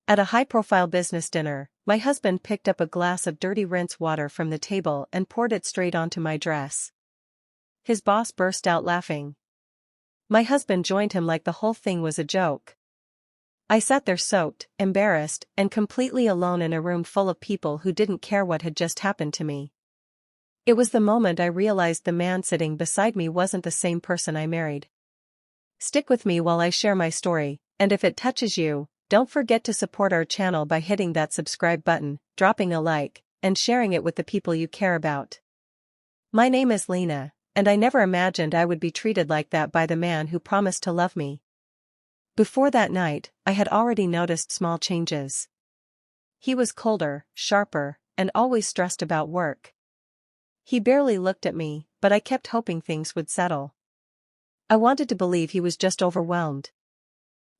At a high-profile business dinner, my husband picked up a glass of dirty rinse water from the table and poured it straight onto my dress. His boss burst out laughing. My husband joined him like the whole thing was a joke. I sat there soaked, embarrassed, and completely alone in a room full of people who didn't care what had just happened to me. It was the moment I realized the man sitting beside me wasn't the same person I married. Stick with me while I share my story, and if it touches you, don't forget to support our channel by hitting that subscribe button, dropping a like, and sharing it with the people you care about. My name is Lena, and I never imagined I would be treated like that by the man who promised to love me. Before that night, I had already noticed small changes. He was colder, sharper, and always stressed about work. He barely looked at me, but I kept hoping things would settle. I wanted to believe he was just overwhelmed.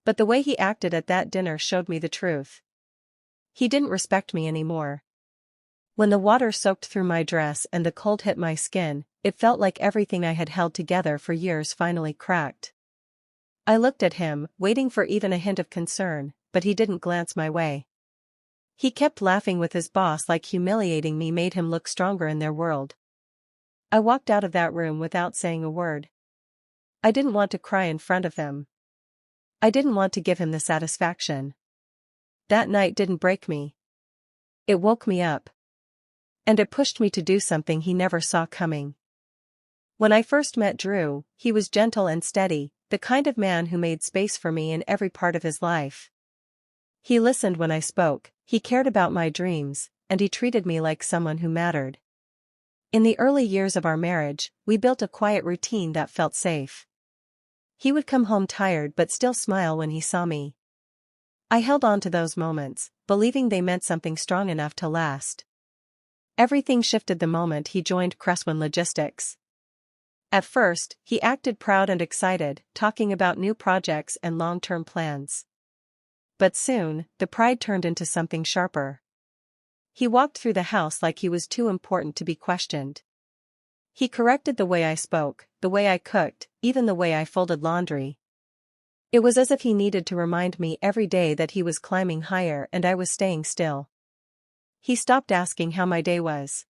But the way he acted at that dinner showed me the truth. He didn't respect me anymore. When the water soaked through my dress and the cold hit my skin, it felt like everything I had held together for years finally cracked. I looked at him, waiting for even a hint of concern, but he didn't glance my way. He kept laughing with his boss like humiliating me made him look stronger in their world. I walked out of that room without saying a word. I didn't want to cry in front of them. I didn't want to give him the satisfaction. That night didn't break me. It woke me up. And it pushed me to do something he never saw coming. When I first met Drew, he was gentle and steady, the kind of man who made space for me in every part of his life. He listened when I spoke, he cared about my dreams, and he treated me like someone who mattered. In the early years of our marriage, we built a quiet routine that felt safe. He would come home tired but still smile when he saw me. I held on to those moments, believing they meant something strong enough to last. Everything shifted the moment he joined Cresswin Logistics. At first, he acted proud and excited, talking about new projects and long-term plans. But soon, the pride turned into something sharper. He walked through the house like he was too important to be questioned. He corrected the way I spoke, the way I cooked, even the way I folded laundry. It was as if he needed to remind me every day that he was climbing higher and I was staying still. He stopped asking how my day was.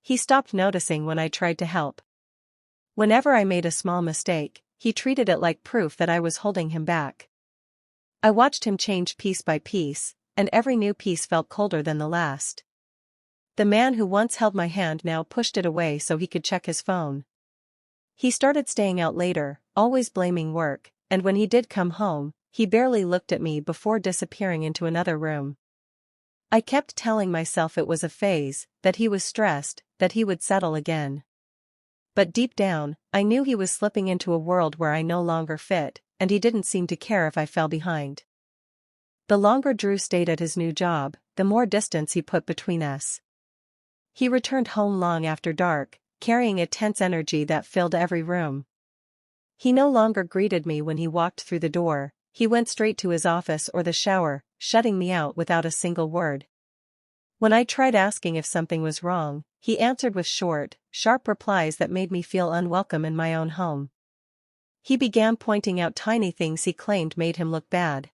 He stopped noticing when I tried to help. Whenever I made a small mistake, he treated it like proof that I was holding him back. I watched him change piece by piece, and every new piece felt colder than the last. The man who once held my hand now pushed it away so he could check his phone. He started staying out later, always blaming work, and when he did come home, he barely looked at me before disappearing into another room. I kept telling myself it was a phase, that he was stressed, that he would settle again. But deep down, I knew he was slipping into a world where I no longer fit, and he didn't seem to care if I fell behind. The longer Drew stayed at his new job, the more distance he put between us. He returned home long after dark, carrying a tense energy that filled every room. He no longer greeted me when he walked through the door, he went straight to his office or the shower, shutting me out without a single word. When I tried asking if something was wrong, he answered with short, sharp replies that made me feel unwelcome in my own home. He began pointing out tiny things he claimed made him look bad.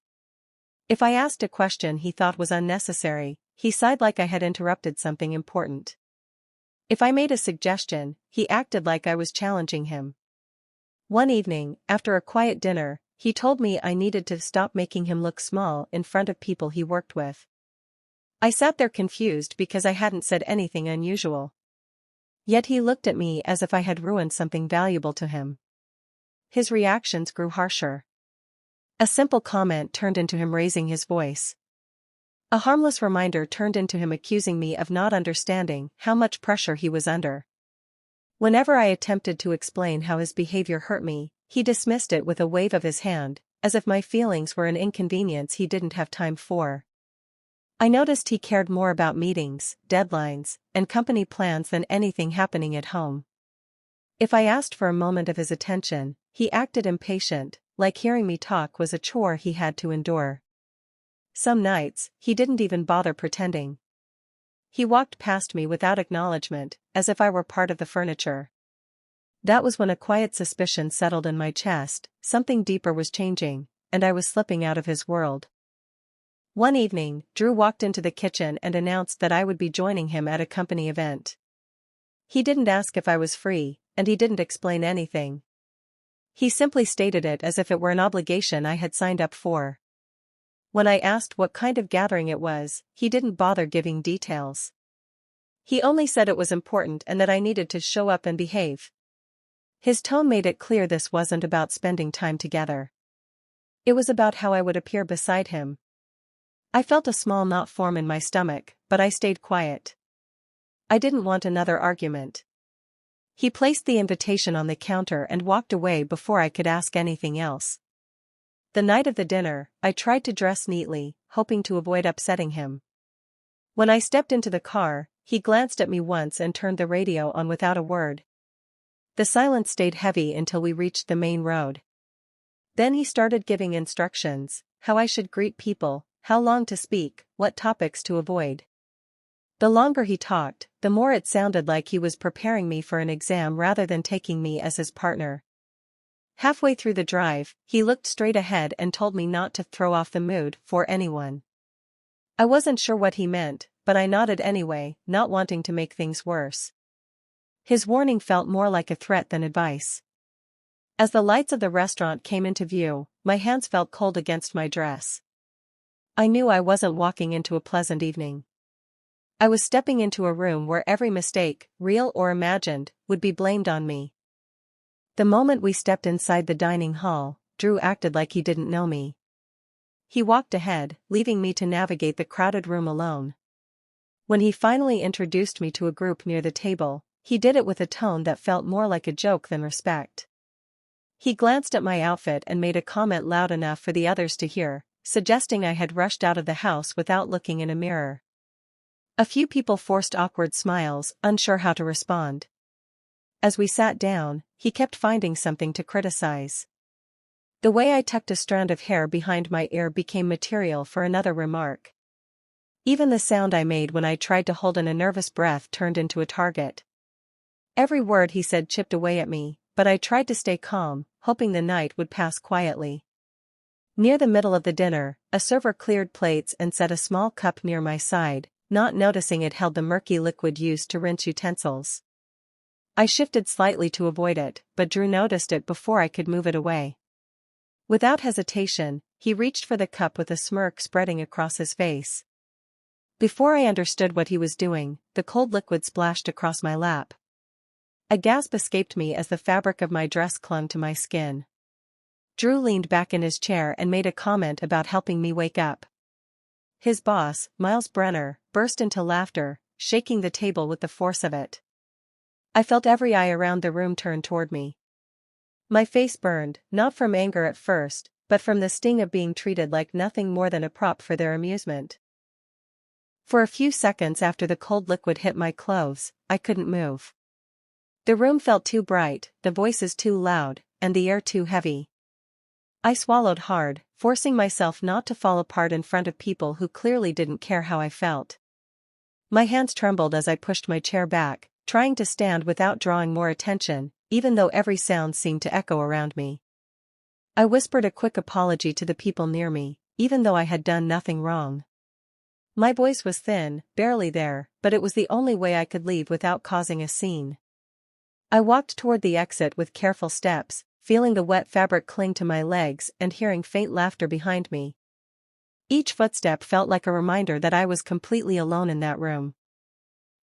If I asked a question he thought was unnecessary, he sighed like I had interrupted something important. If I made a suggestion, he acted like I was challenging him. One evening, after a quiet dinner, he told me I needed to stop making him look small in front of people he worked with. I sat there confused because I hadn't said anything unusual. Yet he looked at me as if I had ruined something valuable to him. His reactions grew harsher. A simple comment turned into him raising his voice. A harmless reminder turned into him accusing me of not understanding how much pressure he was under. Whenever I attempted to explain how his behavior hurt me, he dismissed it with a wave of his hand, as if my feelings were an inconvenience he didn't have time for. I noticed he cared more about meetings, deadlines, and company plans than anything happening at home. If I asked for a moment of his attention, he acted impatient, like hearing me talk was a chore he had to endure. Some nights, he didn't even bother pretending. He walked past me without acknowledgement, as if I were part of the furniture. That was when a quiet suspicion settled in my chest, something deeper was changing, and I was slipping out of his world. One evening, Drew walked into the kitchen and announced that I would be joining him at a company event. He didn't ask if I was free, and he didn't explain anything. He simply stated it as if it were an obligation I had signed up for. When I asked what kind of gathering it was, he didn't bother giving details. He only said it was important and that I needed to show up and behave. His tone made it clear this wasn't about spending time together. It was about how I would appear beside him. I felt a small knot form in my stomach, but I stayed quiet. I didn't want another argument. He placed the invitation on the counter and walked away before I could ask anything else. The night of the dinner, I tried to dress neatly, hoping to avoid upsetting him. When I stepped into the car, he glanced at me once and turned the radio on without a word. The silence stayed heavy until we reached the main road. Then he started giving instructions, how I should greet people, how long to speak, what topics to avoid. The longer he talked, the more it sounded like he was preparing me for an exam rather than taking me as his partner. Halfway through the drive, he looked straight ahead and told me not to throw off the mood for anyone. I wasn't sure what he meant, but I nodded anyway, not wanting to make things worse. His warning felt more like a threat than advice. As the lights of the restaurant came into view, my hands felt cold against my dress. I knew I wasn't walking into a pleasant evening. I was stepping into a room where every mistake, real or imagined, would be blamed on me. The moment we stepped inside the dining hall, Drew acted like he didn't know me. He walked ahead, leaving me to navigate the crowded room alone. When he finally introduced me to a group near the table, he did it with a tone that felt more like a joke than respect. He glanced at my outfit and made a comment loud enough for the others to hear, suggesting I had rushed out of the house without looking in a mirror. A few people forced awkward smiles, unsure how to respond. As we sat down, he kept finding something to criticize. The way I tucked a strand of hair behind my ear became material for another remark. Even the sound I made when I tried to hold in a nervous breath turned into a target. Every word he said chipped away at me, but I tried to stay calm, hoping the night would pass quietly. Near the middle of the dinner, a server cleared plates and set a small cup near my side, not noticing it held the murky liquid used to rinse utensils. I shifted slightly to avoid it, but Drew noticed it before I could move it away. Without hesitation, he reached for the cup with a smirk spreading across his face. Before I understood what he was doing, the cold liquid splashed across my lap. A gasp escaped me as the fabric of my dress clung to my skin. Drew leaned back in his chair and made a comment about helping me wake up. His boss, Miles Brenner, burst into laughter, shaking the table with the force of it. I felt every eye around the room turn toward me. My face burned, not from anger at first, but from the sting of being treated like nothing more than a prop for their amusement. For a few seconds after the cold liquid hit my clothes, I couldn't move. The room felt too bright, the voices too loud, and the air too heavy. I swallowed hard, forcing myself not to fall apart in front of people who clearly didn't care how I felt. My hands trembled as I pushed my chair back, trying to stand without drawing more attention, even though every sound seemed to echo around me. I whispered a quick apology to the people near me, even though I had done nothing wrong. My voice was thin, barely there, but it was the only way I could leave without causing a scene. I walked toward the exit with careful steps, feeling the wet fabric cling to my legs and hearing faint laughter behind me. Each footstep felt like a reminder that I was completely alone in that room.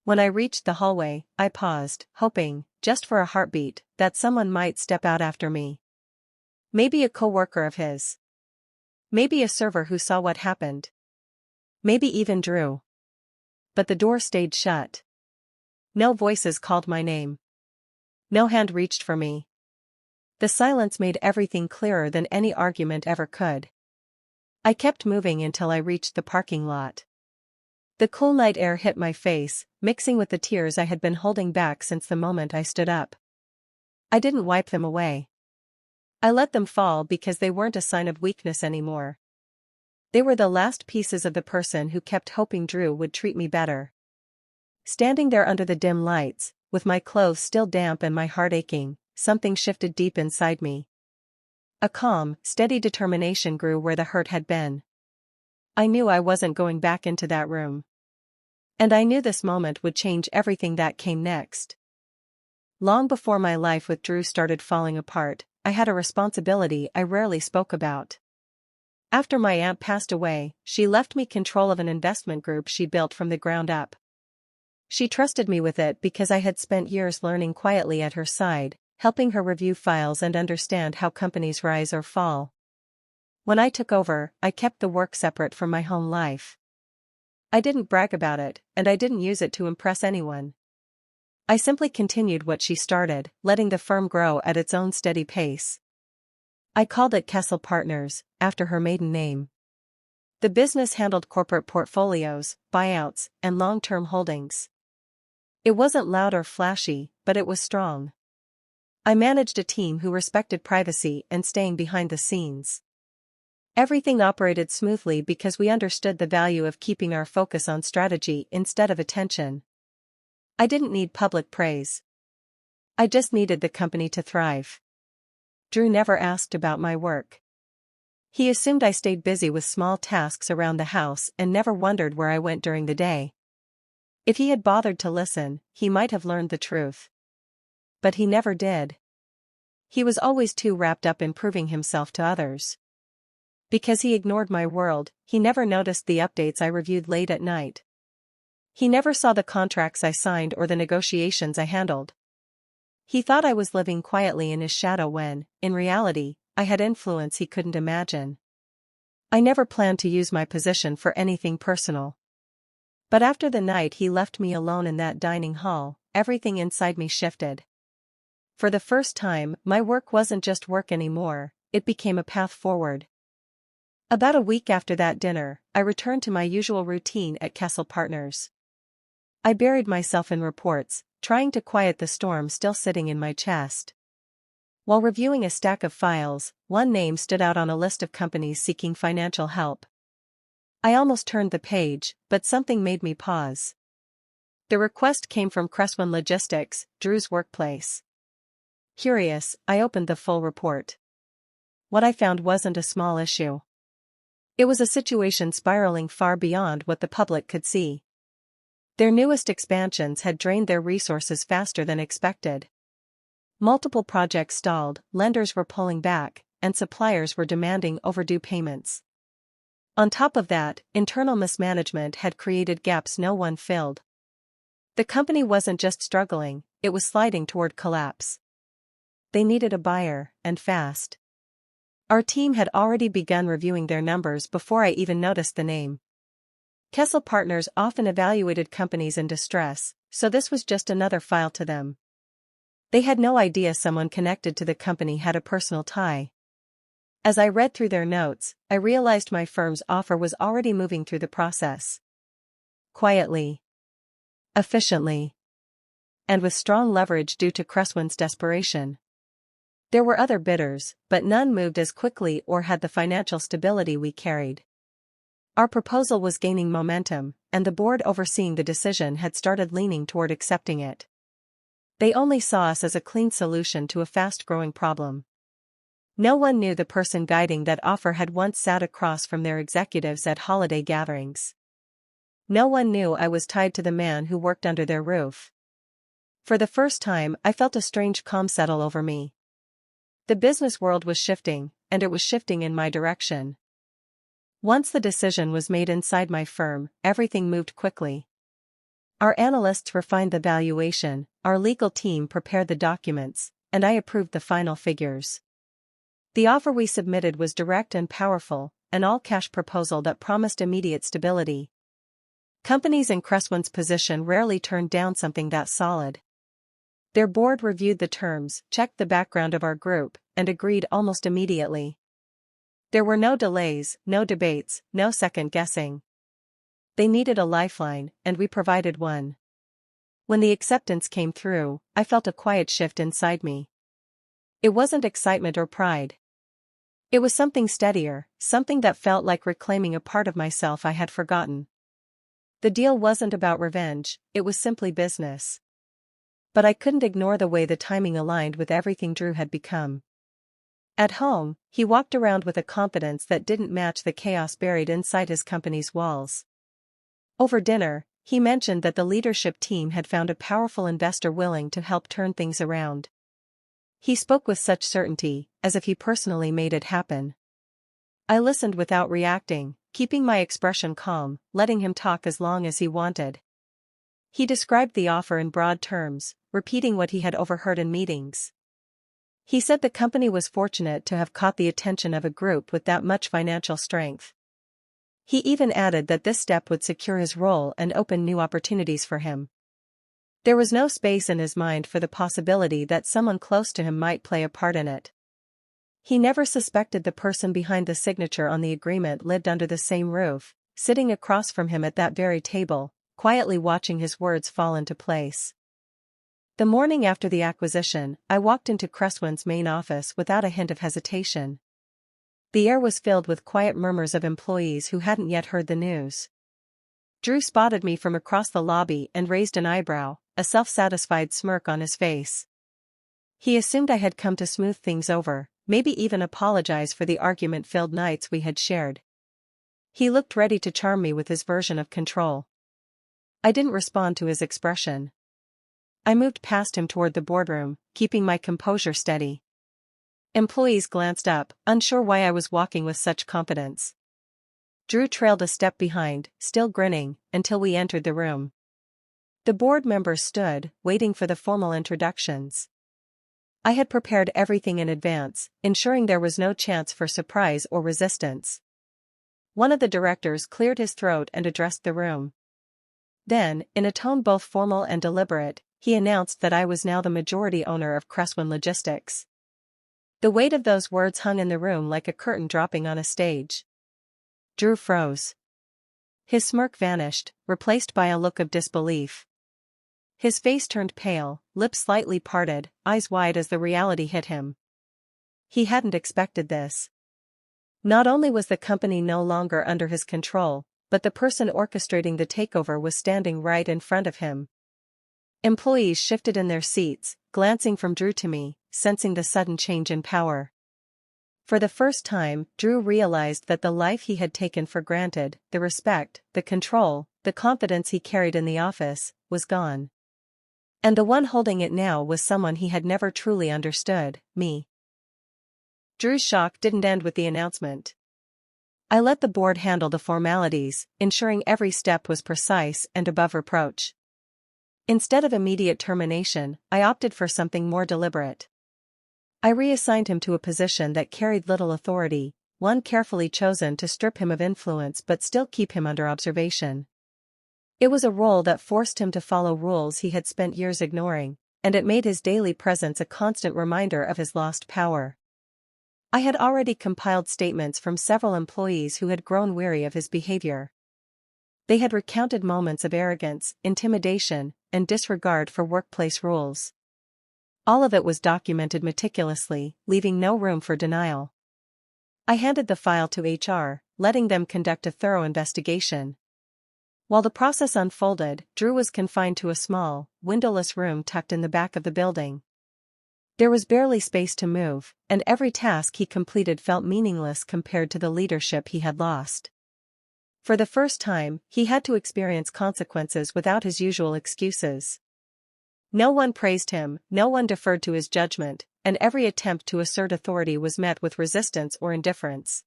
When I reached the hallway, I paused, hoping, just for a heartbeat, that someone might step out after me. Maybe a coworker of his. Maybe a server who saw what happened. Maybe even Drew. But the door stayed shut. No voices called my name. No hand reached for me. The silence made everything clearer than any argument ever could. I kept moving until I reached the parking lot. The cool night air hit my face, mixing with the tears I had been holding back since the moment I stood up. I didn't wipe them away. I let them fall because they weren't a sign of weakness anymore. They were the last pieces of the person who kept hoping Drew would treat me better. Standing there under the dim lights, with my clothes still damp and my heart aching, something shifted deep inside me. A calm, steady determination grew where the hurt had been. I knew I wasn't going back into that room. And I knew this moment would change everything that came next. Long before my life with Drew started falling apart, I had a responsibility I rarely spoke about. After my aunt passed away, she left me control of an investment group she built from the ground up. She trusted me with it because I had spent years learning quietly at her side, helping her review files and understand how companies rise or fall. When I took over, I kept the work separate from my home life. I didn't brag about it, and I didn't use it to impress anyone. I simply continued what she started, letting the firm grow at its own steady pace. I called it Kessel Partners, after her maiden name. The business handled corporate portfolios, buyouts, and long-term holdings. It wasn't loud or flashy, but it was strong. I managed a team who respected privacy and staying behind the scenes. Everything operated smoothly because we understood the value of keeping our focus on strategy instead of attention. I didn't need public praise. I just needed the company to thrive. Drew never asked about my work. He assumed I stayed busy with small tasks around the house and never wondered where I went during the day. If he had bothered to listen, he might have learned the truth. But he never did. He was always too wrapped up in proving himself to others. Because he ignored my world, he never noticed the updates I reviewed late at night. He never saw the contracts I signed or the negotiations I handled. He thought I was living quietly in his shadow when, in reality, I had influence he couldn't imagine. I never planned to use my position for anything personal. But after the night he left me alone in that dining hall, everything inside me shifted. For the first time, my work wasn't just work anymore, it became a path forward. About a week after that dinner, I returned to my usual routine at Kessel Partners. I buried myself in reports, trying to quiet the storm still sitting in my chest. While reviewing a stack of files, one name stood out on a list of companies seeking financial help. I almost turned the page, but something made me pause. The request came from Cresswin Logistics, Drew's workplace. Curious, I opened the full report. What I found wasn't a small issue. It was a situation spiraling far beyond what the public could see. Their newest expansions had drained their resources faster than expected. Multiple projects stalled, lenders were pulling back, and suppliers were demanding overdue payments. On top of that, internal mismanagement had created gaps no one filled. The company wasn't just struggling, it was sliding toward collapse. They needed a buyer, and fast. Our team had already begun reviewing their numbers before I even noticed the name. Kessel Partners often evaluated companies in distress, so this was just another file to them. They had no idea someone connected to the company had a personal tie. As I read through their notes, I realized my firm's offer was already moving through the process. Quietly. Efficiently. And with strong leverage due to Cresswin's desperation. There were other bidders, but none moved as quickly or had the financial stability we carried. Our proposal was gaining momentum, and the board overseeing the decision had started leaning toward accepting it. They only saw us as a clean solution to a fast-growing problem. No one knew the person guiding that offer had once sat across from their executives at holiday gatherings. No one knew I was tied to the man who worked under their roof. For the first time, I felt a strange calm settle over me. The business world was shifting, and it was shifting in my direction. Once the decision was made inside my firm, everything moved quickly. Our analysts refined the valuation, our legal team prepared the documents, and I approved the final figures. The offer we submitted was direct and powerful, an all-cash proposal that promised immediate stability. Companies in Cresswin's position rarely turned down something that solid. Their board reviewed the terms, checked the background of our group, and agreed almost immediately. There were no delays, no debates, no second-guessing. They needed a lifeline, and we provided one. When the acceptance came through, I felt a quiet shift inside me. It wasn't excitement or pride. It was something steadier, something that felt like reclaiming a part of myself I had forgotten. The deal wasn't about revenge, it was simply business. But I couldn't ignore the way the timing aligned with everything Drew had become. At home, he walked around with a confidence that didn't match the chaos buried inside his company's walls. Over dinner, he mentioned that the leadership team had found a powerful investor willing to help turn things around. He spoke with such certainty, as if he personally made it happen. I listened without reacting, keeping my expression calm, letting him talk as long as he wanted. He described the offer in broad terms, repeating what he had overheard in meetings. He said the company was fortunate to have caught the attention of a group with that much financial strength. He even added that this step would secure his role and open new opportunities for him. There was no space in his mind for the possibility that someone close to him might play a part in it. He never suspected the person behind the signature on the agreement lived under the same roof, sitting across from him at that very table, quietly watching his words fall into place. The morning after the acquisition, I walked into Cresswin's main office without a hint of hesitation. The air was filled with quiet murmurs of employees who hadn't yet heard the news. Drew spotted me from across the lobby and raised an eyebrow, a self-satisfied smirk on his face. He assumed I had come to smooth things over, maybe even apologize for the argument-filled nights we had shared. He looked ready to charm me with his version of control. I didn't respond to his expression. I moved past him toward the boardroom, keeping my composure steady. Employees glanced up, unsure why I was walking with such confidence. Drew trailed a step behind, still grinning, until we entered the room. The board members stood, waiting for the formal introductions. I had prepared everything in advance, ensuring there was no chance for surprise or resistance. One of the directors cleared his throat and addressed the room. Then, in a tone both formal and deliberate, he announced that I was now the majority owner of Cresswin Logistics. The weight of those words hung in the room like a curtain dropping on a stage. Drew froze. His smirk vanished, replaced by a look of disbelief. His face turned pale, lips slightly parted, eyes wide as the reality hit him. He hadn't expected this. Not only was the company no longer under his control, but the person orchestrating the takeover was standing right in front of him. Employees shifted in their seats, glancing from Drew to me, sensing the sudden change in power. For the first time, Drew realized that the life he had taken for granted, the respect, the control, the confidence he carried in the office, was gone. And the one holding it now was someone he had never truly understood, me. Drew's shock didn't end with the announcement. I let the board handle the formalities, ensuring every step was precise and above reproach. Instead of immediate termination, I opted for something more deliberate. I reassigned him to a position that carried little authority, one carefully chosen to strip him of influence but still keep him under observation. It was a role that forced him to follow rules he had spent years ignoring, and it made his daily presence a constant reminder of his lost power. I had already compiled statements from several employees who had grown weary of his behavior. They had recounted moments of arrogance, intimidation, and disregard for workplace rules. All of it was documented meticulously, leaving no room for denial. I handed the file to HR, letting them conduct a thorough investigation. While the process unfolded, Drew was confined to a small, windowless room tucked in the back of the building. There was barely space to move, and every task he completed felt meaningless compared to the leadership he had lost. For the first time, he had to experience consequences without his usual excuses. No one praised him, no one deferred to his judgment, and every attempt to assert authority was met with resistance or indifference.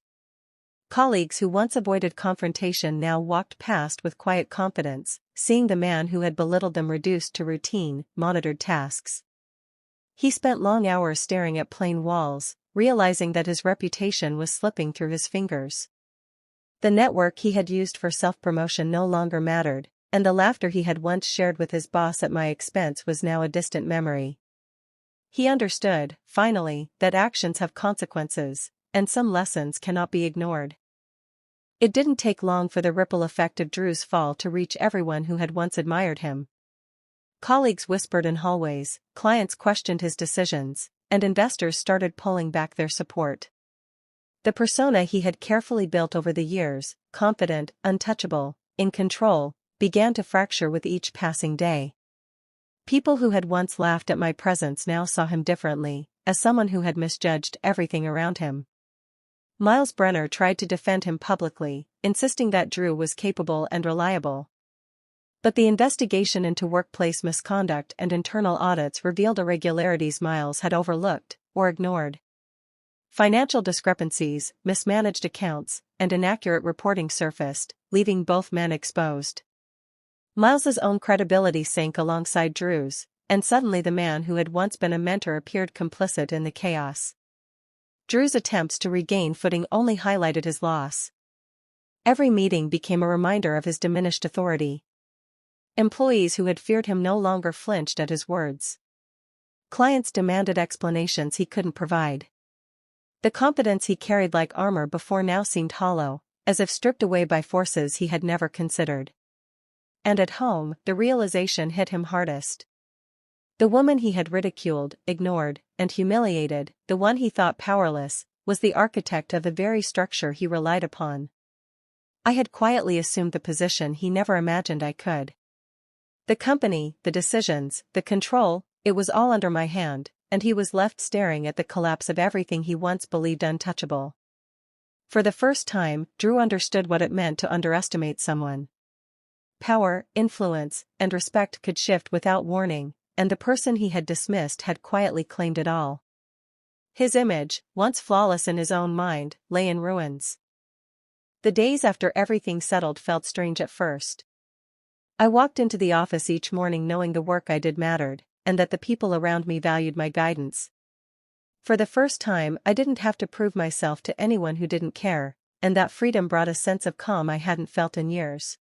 Colleagues who once avoided confrontation now walked past with quiet confidence, seeing the man who had belittled them reduced to routine, monitored tasks. He spent long hours staring at plain walls, realizing that his reputation was slipping through his fingers. The network he had used for self-promotion no longer mattered, and the laughter he had once shared with his boss at my expense was now a distant memory. He understood, finally, that actions have consequences, and some lessons cannot be ignored. It didn't take long for the ripple effect of Drew's fall to reach everyone who had once admired him. Colleagues whispered in hallways, clients questioned his decisions, and investors started pulling back their support. The persona he had carefully built over the years, confident, untouchable, in control, began to fracture with each passing day. People who had once laughed at my presence now saw him differently, as someone who had misjudged everything around him. Miles Brenner tried to defend him publicly, insisting that Drew was capable and reliable. But the investigation into workplace misconduct and internal audits revealed irregularities Miles had overlooked or ignored. Financial discrepancies, mismanaged accounts, and inaccurate reporting surfaced, leaving both men exposed. Miles's own credibility sank alongside Drew's, and suddenly the man who had once been a mentor appeared complicit in the chaos. Drew's attempts to regain footing only highlighted his loss. Every meeting became a reminder of his diminished authority. Employees who had feared him no longer flinched at his words. Clients demanded explanations he couldn't provide. The confidence he carried like armor before now seemed hollow, as if stripped away by forces he had never considered. And at home, the realization hit him hardest. The woman he had ridiculed, ignored, and humiliated, the one he thought powerless, was the architect of the very structure he relied upon. I had quietly assumed the position he never imagined I could. The company, the decisions, the control, it was all under my hand, and he was left staring at the collapse of everything he once believed untouchable. For the first time, Drew understood what it meant to underestimate someone. Power, influence, and respect could shift without warning, and the person he had dismissed had quietly claimed it all. His image, once flawless in his own mind, lay in ruins. The days after everything settled felt strange at first. I walked into the office each morning knowing the work I did mattered, and that the people around me valued my guidance. For the first time, I didn't have to prove myself to anyone who didn't care, and that freedom brought a sense of calm I hadn't felt in years.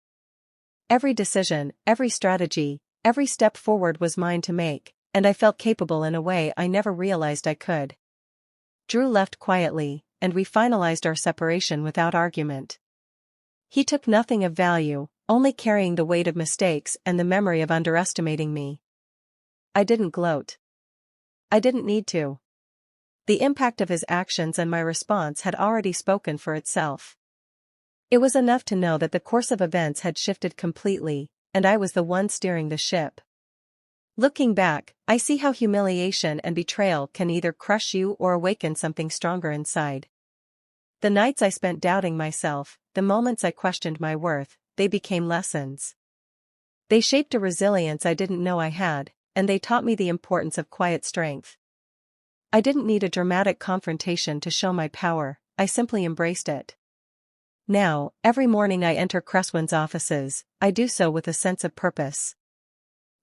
Every decision, every strategy, every step forward was mine to make, and I felt capable in a way I never realized I could. Drew left quietly, and we finalized our separation without argument. He took nothing of value, only carrying the weight of mistakes and the memory of underestimating me. I didn't gloat. I didn't need to. The impact of his actions and my response had already spoken for itself. It was enough to know that the course of events had shifted completely, and I was the one steering the ship. Looking back, I see how humiliation and betrayal can either crush you or awaken something stronger inside. The nights I spent doubting myself, the moments I questioned my worth, they became lessons. They shaped a resilience I didn't know I had, and they taught me the importance of quiet strength. I didn't need a dramatic confrontation to show my power, I simply embraced it. Now, every morning I enter Cresswin's offices, I do so with a sense of purpose.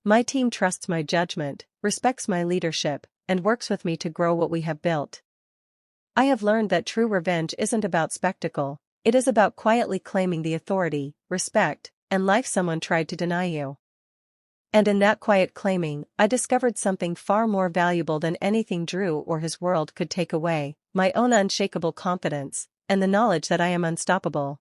My team trusts my judgment, respects my leadership, and works with me to grow what we have built. I have learned that true revenge isn't about spectacle, it is about quietly claiming the authority, respect, and life someone tried to deny you. And in that quiet claiming, I discovered something far more valuable than anything Drew or his world could take away, my own unshakable confidence, and the knowledge that I am unstoppable.